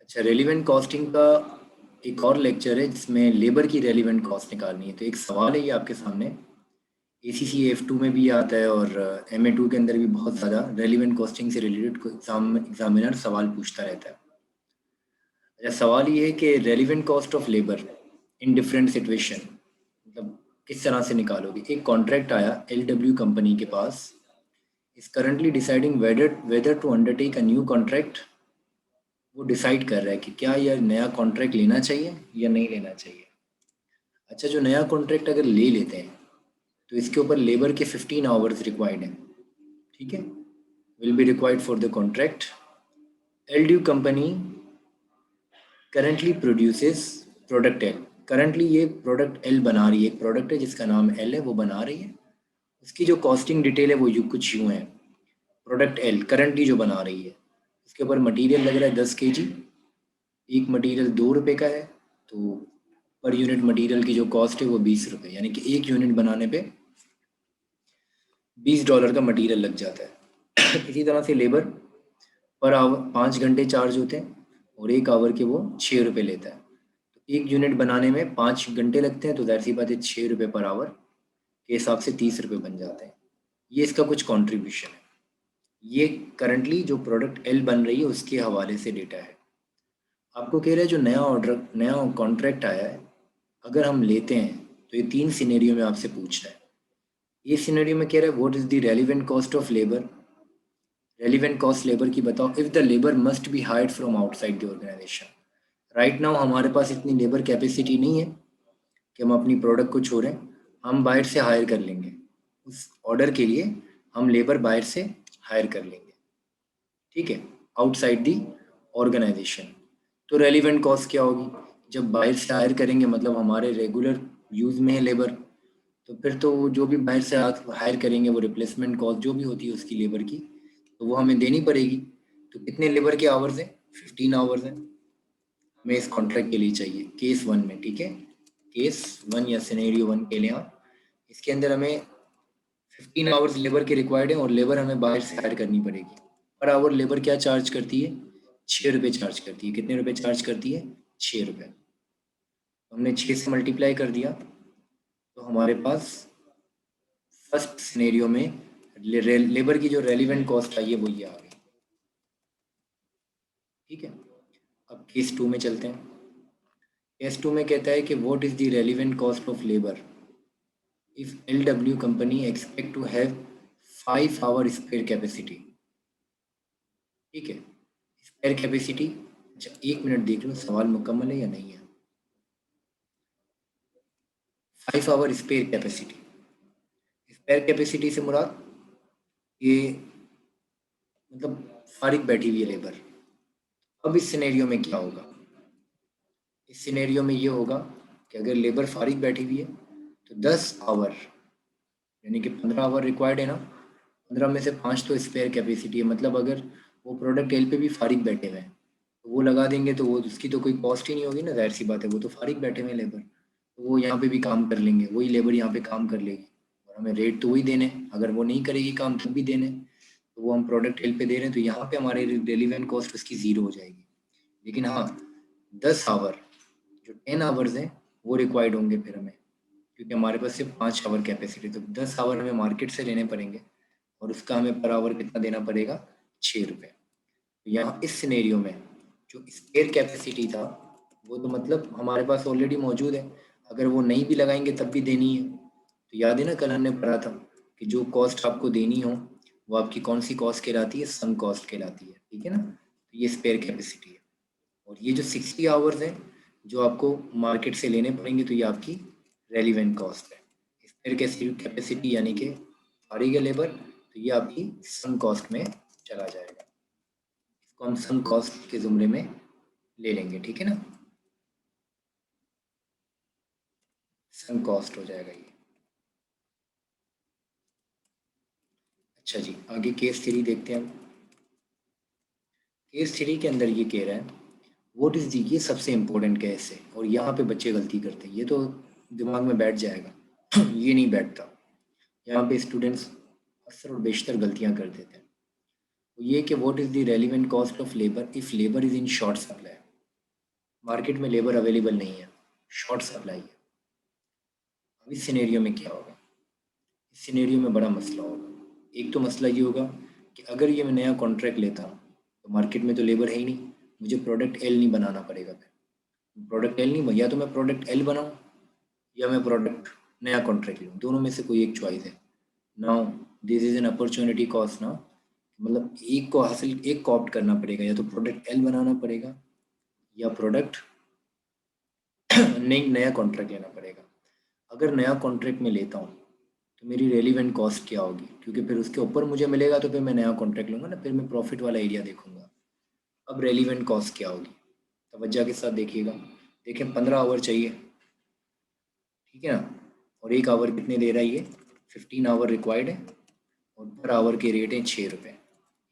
अच्छा, relevant costing का एक और लेक्चर है जिसमें लेबर की रेलिवेंट कॉस्ट निकालनी है। तो एक सवाल है ये आपके सामने, एसीसी F2 में भी आता है और MA2 के अंदर भी बहुत ज़्यादा रेलिवेंट कॉस्टिंग से रिलेटेड एग्जामिनर सवाल पूछता रहता है। अच्छा, सवाल ये है कि relevant cost of labour in different situation, मतलब किस तरह से निकालोगे। एक कॉन्ट्रैक्ट आया LW कंपनी के पास, is currently deciding whether to undertake a new contract. वो डिसाइड कर रहा है कि क्या यह नया कॉन्ट्रैक्ट लेना चाहिए या नहीं लेना चाहिए। अच्छा, जो नया कॉन्ट्रैक्ट अगर ले लेते हैं तो इसके ऊपर लेबर के 15 आवर्स रिक्वायर्ड हैं। ठीक है, will be required for the contract. LDU company currently produces product L. Currently ये प्रोडक्ट एल बना रही है, एक प्रोडक्ट है जिसका नाम एल है, वो बना रही है। उसकी जो कॉस्टिंग डिटेल है वो कुछ यूँ है। प्रोडक्ट एल करंटली जो बना रही है, उसके ऊपर मटेरियल लग रहा है 10 kg। एक मटेरियल 2 रुपये का है, तो पर यूनिट मटेरियल की जो कॉस्ट है वो 20 रुपये, यानी कि एक यूनिट बनाने पे $20 का मटेरियल लग जाता है। इसी तरह से लेबर पर आवर 5 घंटे चार्ज होते हैं और एक आवर के वो 6 रुपये लेता है। तो एक यूनिट बनाने में 5 घंटे लगते हैं, तो ज़ाहिर सी बात है 6 रुपये पर आवर के हिसाब से 30 रुपये बन जाते हैं। ये इसका कुछ कॉन्ट्रीब्यूशन है। ये करंटली जो प्रोडक्ट एल बन रही है उसके हवाले से डेटा है। आपको कह रहा है जो नया कॉन्ट्रैक्ट आया है, अगर हम लेते हैं तो ये 3 सिनेरियो में आपसे पूछ रहा है। ये सिनेरियो में कह रहा है what is the relevant cost of labour. Relevant cost labour की बताओ if the labour must be hired from outside the organisation. Right now हमारे पास इतनी लेबर कैपेसिटी नहीं है कि हम अपनी प्रोडक्ट को छोड़ें, हम बाहर से हायर कर लेंगे। उस ऑर्डर के लिए हम लेबर बाहर से हायर कर लेंगे, ठीक है, आउटसाइड दी ऑर्गेनाइजेशन। तो रेलिवेंट कॉस्ट क्या होगी, जब बाहर से हायर करेंगे मतलब हमारे रेगुलर यूज़ में है लेबर, तो फिर तो वो जो भी बाहर से हायर करेंगे वो रिप्लेसमेंट कॉस्ट जो भी होती है उसकी लेबर की, तो वो हमें देनी पड़ेगी। तो कितने लेबर के आवर्स हैं, 15 आवर्स हैं हमें इस कॉन्ट्रैक्ट के लिए चाहिए केस 1 में। ठीक है, केस 1 या सिनेरियो 1 के लिए आप, इसके अंदर हमें 15 आवर्स लेबर के रिक्वायर्ड है और लेबर हमें बाहर से हायर करनी पड़ेगी। पर आवर लेबर क्या चार्ज करती है, 6 रुपये चार्ज करती है। कितने रुपए चार्ज करती है, 6 रुपये। तो हमने 6 से मल्टीप्लाई कर दिया, तो हमारे पास फर्स्ट सिनेरियो में लेबर की जो रेलिवेंट कॉस्ट आई है वो ये आ गई। ठीक है, अब केस 2 में चलते हैं। केस 2 में कहता है कि what is the relevant cost of labour if LW company expect to have 5 hour spare capacity. ठीक है, स्पेयर कैपेसिटी। अच्छा, 1 मिनट देख लो सवाल मुकम्मल है या नहीं है। 5 hour spare capacity, spare capacity से मुराद ये मतलब फारिग बैठी हुई है लेबर। अब इस सिनेरियो में क्या होगा, इस सिनेरियो में ये होगा कि अगर लेबर फारिग बैठी हुई है तो 10 आवर, यानी कि 15 आवर रिक्वायर्ड है ना, 15 में से 5 तो स्पेयर कैपेसिटी है। मतलब अगर वो प्रोडक्ट एल पे भी फारिग बैठे हुए हैं तो वो लगा देंगे, तो वो उसकी तो कोई कॉस्ट ही नहीं होगी ना, जाहिर सी बात है, वो तो फारिग बैठे हुए हैं लेबर, तो वो यहाँ पे भी काम कर लेंगे, वही लेबर यहाँ पे काम कर लेगी और हमें रेट तो वही देने। अगर वो नहीं करेगी काम तब भी देने, तो वो हम प्रोडक्ट एल पे दे रहे हैं, तो यहाँ पे हमारे रेलिवेंट कॉस्ट उसकी ज़ीरो हो जाएगी। लेकिन हाँ, 10 आवर, जो 10 आवर्स हैं वो रिक्वायर्ड होंगे फिर हमें, क्योंकि हमारे पास सिर्फ 5 आवर कैपेसिटी, तो 10 आवर हमें मार्केट से लेने पड़ेंगे और उसका हमें पर आवर कितना देना पड़ेगा, 6 रुपये। तो यहाँ इस सिनेरियो में जो स्पेयर कैपेसिटी था वो तो मतलब हमारे पास ऑलरेडी मौजूद है, अगर वो नहीं भी लगाएंगे तब भी देनी है। तो याद है ना कल हमने पढ़ा था कि जो कॉस्ट आपको देनी हो वो आपकी कौन सी कॉस्ट कहलाती है, सम कॉस्ट कहलाती है। ठीक है ना, तो ये स्पेयर कैपेसिटी है। और ये जो 60 आवर्स हैं जो आपको मार्केट से लेने पड़ेंगे, तो ये आपकी रेलिवेंट कॉस्ट है। स्पेयर कैपेसिटी यानी कि फारिग लेबर, तो ये आपकी सम कॉस्ट में चला जाएगा। इसको हम सम कॉस्ट के जुमरे में ले लेंगे। ठीक है ना, सम कॉस्ट हो जाएगा ये। अच्छा जी, आगे केस 3 देखते हैं हम। केस 3 के अंदर ये कह रहा है व्हाट इज़ दी, ये सबसे इम्पोर्टेंट केस है और यहाँ पे बच्चे गलती करते हैं, ये तो दिमाग में बैठ जाएगा। ये नहीं बैठता, यहाँ पे स्टूडेंट्स अक्सर और बेशतर गलतियाँ कर देते हैं। तो ये कि what is the relevant cost of labour if labour is in short supply. Market में लेबर अवेलेबल नहीं है, शॉर्ट सप्लाई है। अब इस सिनेरियो में क्या होगा? इस सिनेरियो में बड़ा मसला होगा। एक तो मसला ये होगा कि अगर ये मैं नया कॉन्ट्रैक्ट लेता हूँ तो मार्केट में तो लेबर है ही नहीं, मुझे प्रोडक्ट एल नहीं बनाना पड़ेगा। फिर प्रोडक्ट एल नहीं, या तो मैं प्रोडक्ट एल बनाऊँ या मैं प्रोडक्ट नया कॉन्ट्रैक्ट लूँ, दोनों में से कोई एक चॉइस है। Now this is an opportunity cost ना, मतलब एक को हासिल, एक को ऑप्ट करना पड़ेगा, या तो प्रोडक्ट एल बनाना पड़ेगा या प्रोडक्ट नहीं नया कॉन्ट्रैक्ट लेना पड़ेगा। अगर नया कॉन्ट्रैक्ट में लेता हूँ तो मेरी रेलिवेंट कॉस्ट क्या होगी, क्योंकि फिर उसके ऊपर मुझे मिलेगा तो फिर मैं नया कॉन्ट्रैक्ट लूँगा ना, फिर मैं प्रॉफिट वाला एरिया देखूंगा। अब रेलिवेंट कॉस्ट क्या होगी, तवज्जो के साथ देखिएगा। देखें 15 आवर चाहिए, ठीक है ना, और एक आवर कितने दे रहा है ये, 15 आवर रिक्वायर्ड है, और पर आवर के रेट हैं 6 रुपये।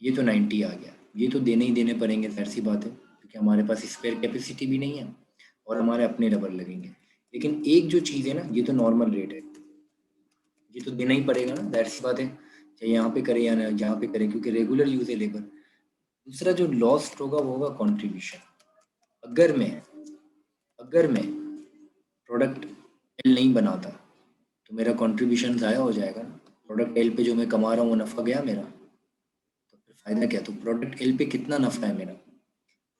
ये तो 90 आ गया, ये तो देने ही देने पड़ेंगे, जाहिर सी बात है, क्योंकि हमारे पास स्पेयर कैपेसिटी भी नहीं है और हमारे अपने रबर लगेंगे। लेकिन एक जो चीज़ है ना, ये तो नॉर्मल रेट है, ये तो देना ही पड़ेगा ना, जाहिर सी बात है, चाहे यहाँ पे करे या ना यहाँ पे करे, क्योंकि रेगुलर यूज है लेबर। दूसरा जो लॉस्ट होगा वो होगा कॉन्ट्रीब्यूशन। अगर मैं अगर मैं प्रोडक्ट एल नहीं बनाता तो मेरा कंट्रीब्यूशन ज़ाया हो जाएगा ना। प्रोडक्ट एल पे जो मैं कमा रहा हूँ वो नफ़ा गया मेरा, तो फिर फ़ायदा क्या? तो प्रोडक्ट एल पे कितना नफ़ा है मेरा,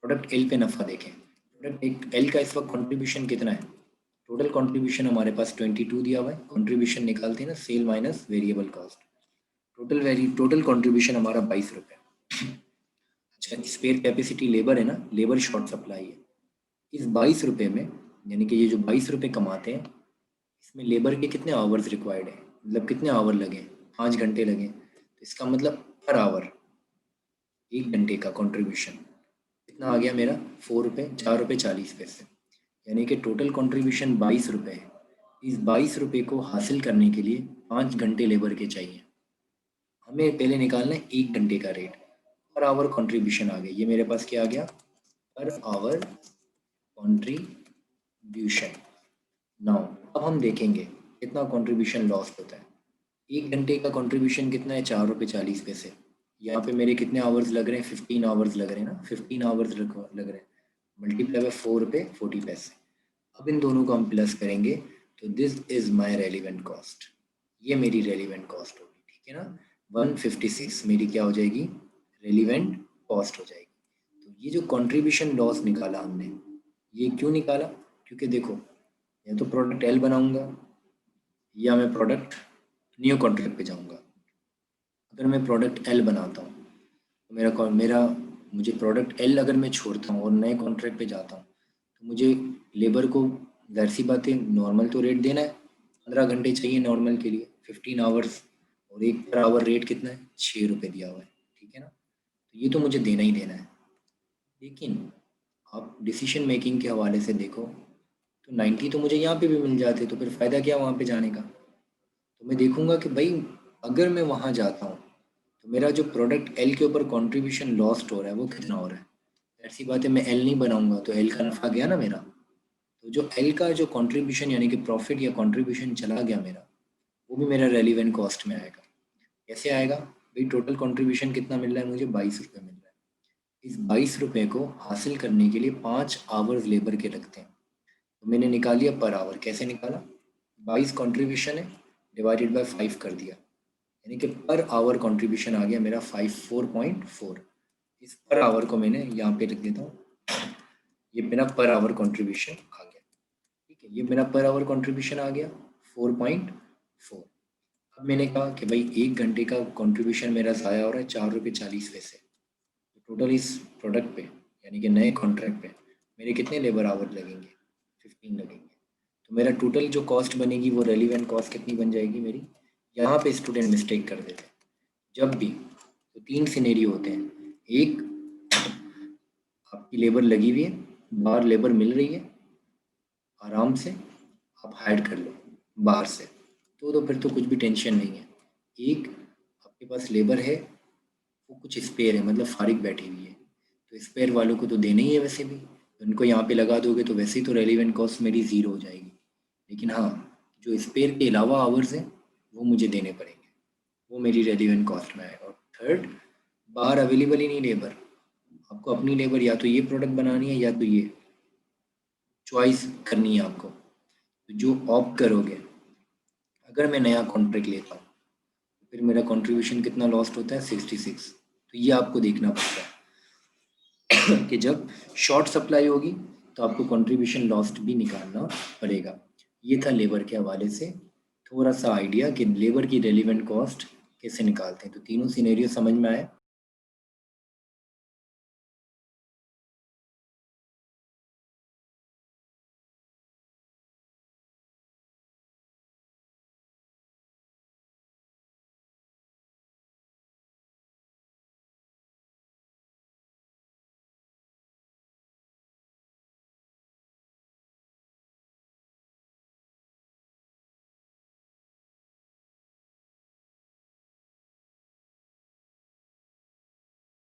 प्रोडक्ट एल पे नफ़ा देखें। प्रोडक्ट एक एल का इस वक्त कंट्रीब्यूशन कितना है, टोटल कंट्रीब्यूशन हमारे पास 22 दिया हुआ है। कंट्रीब्यूशन निकालते हैं ना, sale minus variable cost, total contribution हमारा 22 रुपये। अच्छा, स्पेयर कैपेसिटी लेबर है ना, लेबर शॉर्ट सप्लाई है। इस 22 रुपये में, यानी कि ये जो 22 रुपये कमाते हैं, इसमें लेबर के कितने आवर्स रिक्वायर्ड है, मतलब कितने आवर लगे, 5 घंटे लगे, तो इसका मतलब पर आवर 1 घंटे का कंट्रीब्यूशन कितना आ गया मेरा, 4 रुपये, 4 रुपये 40 पैसे, यानी कि टोटल कंट्रीब्यूशन 22 रुपये है। इस 22 रुपये को हासिल करने के लिए 5 घंटे लेबर के चाहिए। हमें पहले निकालना है 1 घंटे का रेट, पर आवर कंट्रीब्यूशन आ गया, ये मेरे पास क्या आ गया, पर आवर कंट्रीब्यूशन। नाउ अब हम देखेंगे कितना कंट्रीब्यूशन लॉस्ट होता है। 1 घंटे का कंट्रीब्यूशन कितना है, 4 रुपये 40 पैसे। यहाँ पे मेरे कितने आवर्स लग रहे हैं, 15 आवर्स लग रहे हैं ना, 15 आवर्स लग रहे हैं, मल्टीप्लाई बाय 4 रुपये 40 पैसे। अब इन दोनों को हम प्लस करेंगे तो this is my relevant cost, ये मेरी रेलिवेंट कॉस्ट होगी, ठीक है ना। 156 मेरी क्या हो जाएगी, रेलिवेंट कॉस्ट हो जाएगी। तो ये जो कंट्रीब्यूशन लॉस निकाला हमने, ये क्यों निकाला, क्योंकि देखो, या तो प्रोडक्ट एल बनाऊंगा या मैं प्रोडक्ट न्यू कॉन्ट्रैक्ट पे जाऊंगा। अगर मैं प्रोडक्ट एल बनाता हूँ तो मेरा मुझे प्रोडक्ट एल अगर मैं छोड़ता हूँ और नए कॉन्ट्रैक्ट पे जाता हूँ तो मुझे लेबर को, जाहिर सी बात है, नॉर्मल तो रेट देना है, 15 घंटे चाहिए नॉर्मल के लिए, 15 आवर्स, और एक पर आवर रेट कितना है, 6 रुपये दिया हुआ है, ठीक है ना, तो ये तो मुझे देना ही देना है। लेकिन आप डिसीजन मेकिंग के हवाले से देखो तो 90 तो मुझे यहाँ पे भी मिल जाते, तो फिर फ़ायदा क्या वहाँ पे जाने का। तो मैं देखूंगा कि भाई अगर मैं वहाँ जाता हूँ तो मेरा जो प्रोडक्ट एल के ऊपर कंट्रीब्यूशन लॉस्ट हो रहा है वो कितना हो रहा है। ऐसी बात है, मैं एल नहीं बनाऊंगा तो एल का नफा गया ना मेरा, तो जो एल का जो कंट्रीब्यूशन यानी कि प्रॉफिट या कंट्रीब्यूशन चला गया मेरा, वो भी मेरा रेलिवेंट कॉस्ट में आएगा। कैसे आएगा भाई, टोटल कंट्रीब्यूशन कितना मिल रहा है मुझे, 22 रुपये मिल रहा है। इस 22 रुपये को हासिल करने के लिए 5 आवर्स लेबर के लगते हैं, तो मैंने निकाल लिया पर आवर। कैसे निकाला, 22 कंट्रीब्यूशन है, डिवाइडेड बाय 5 कर दिया, यानी कि पर आवर कंट्रीब्यूशन आ गया मेरा 54.4। इस पर आवर को मैंने यहाँ पे लिख देता हूँ, ये मेरा पर आवर कंट्रीब्यूशन आ गया, ठीक है, ये मेरा पर आवर कंट्रीब्यूशन आ गया 4.4। अब मैंने कहा कि भाई 1 घंटे का कंट्रीब्यूशन मेरा ज़ाया हो रहा है 4 रुपये 40 पैसे, तो टोटल इस प्रोडक्ट पे यानी कि नए कॉन्ट्रैक्ट पे मेरे कितने लेबर आवर लगेंगे, 15 लगेंगे। तो मेरा टोटल जो कॉस्ट बनेगी वो रेलिवेंट कॉस्ट कितनी बन जाएगी मेरी। यहाँ पे स्टूडेंट मिस्टेक कर देते हैं, जब भी तो 3 सिनेरियो होते हैं। एक, आपकी लेबर लगी हुई है, बाहर लेबर मिल रही है, आराम से आप हायर कर लो बाहर से, तो फिर तो कुछ भी टेंशन नहीं है। एक, आपके पास लेबर है, वो कुछ स्पेयर है, मतलब फारिग बैठी हुई है, तो स्पेयर वालों को तो देना ही है वैसे भी, उनको यहाँ पे लगा दोगे तो वैसे ही तो रेलिवेंट कॉस्ट मेरी ज़ीरो हो जाएगी। लेकिन हाँ, जो स्पेयर के अलावा आवर्स हैं वो मुझे देने पड़ेंगे, वो मेरी रेलिवेंट कॉस्ट में आएगा। और थर्ड, बाहर अवेलेबल ही नहीं लेबर, आपको अपनी लेबर या तो ये प्रोडक्ट बनानी है या तो ये, चॉइस करनी है आपको। तो जो ऑप्ट करोगे, अगर मैं नया कॉन्ट्रैक्ट लेता हूँ फिर मेरा कंट्रीब्यूशन कितना लॉस्ट होता है 66। तो ये आपको देखना पड़ता है कि जब शॉर्ट सप्लाई होगी तो आपको कंट्रीब्यूशन लॉस्ट भी निकालना पड़ेगा। ये था लेबर के हवाले से थोड़ा सा आइडिया कि लेबर की रेलिवेंट कॉस्ट कैसे निकालते हैं। तो तीनों सिनेरियो समझ में आए।